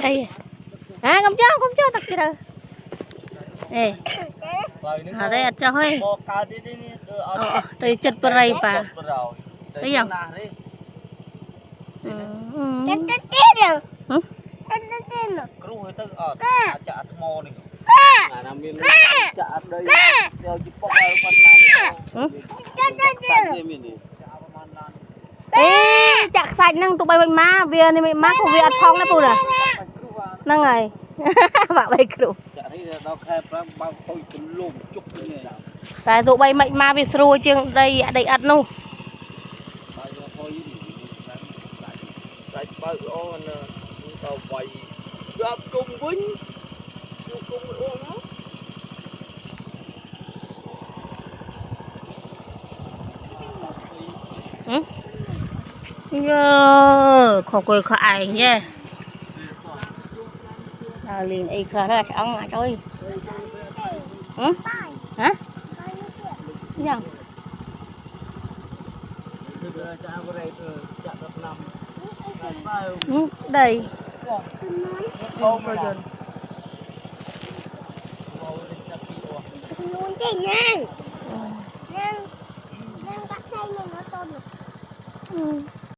đây không cho tập kia đâu ê ở đây ăn cho hơi tới chật bơi bà thấy không chặt sạch năng tụi bay bệnh má vì này má của việc phong nó bùn à năng này bảo bay cừu tại dụ bay mệnh ma vì rồi chương đây đầy ắt nu khó cười khó ai nhé liền y khờ đó sẽ ông mà chơi hả nhằng đây coi dần Hãy subscribe cho kênh Ghiền Mì Gõ để không bỏ lỡ những video hấp dẫn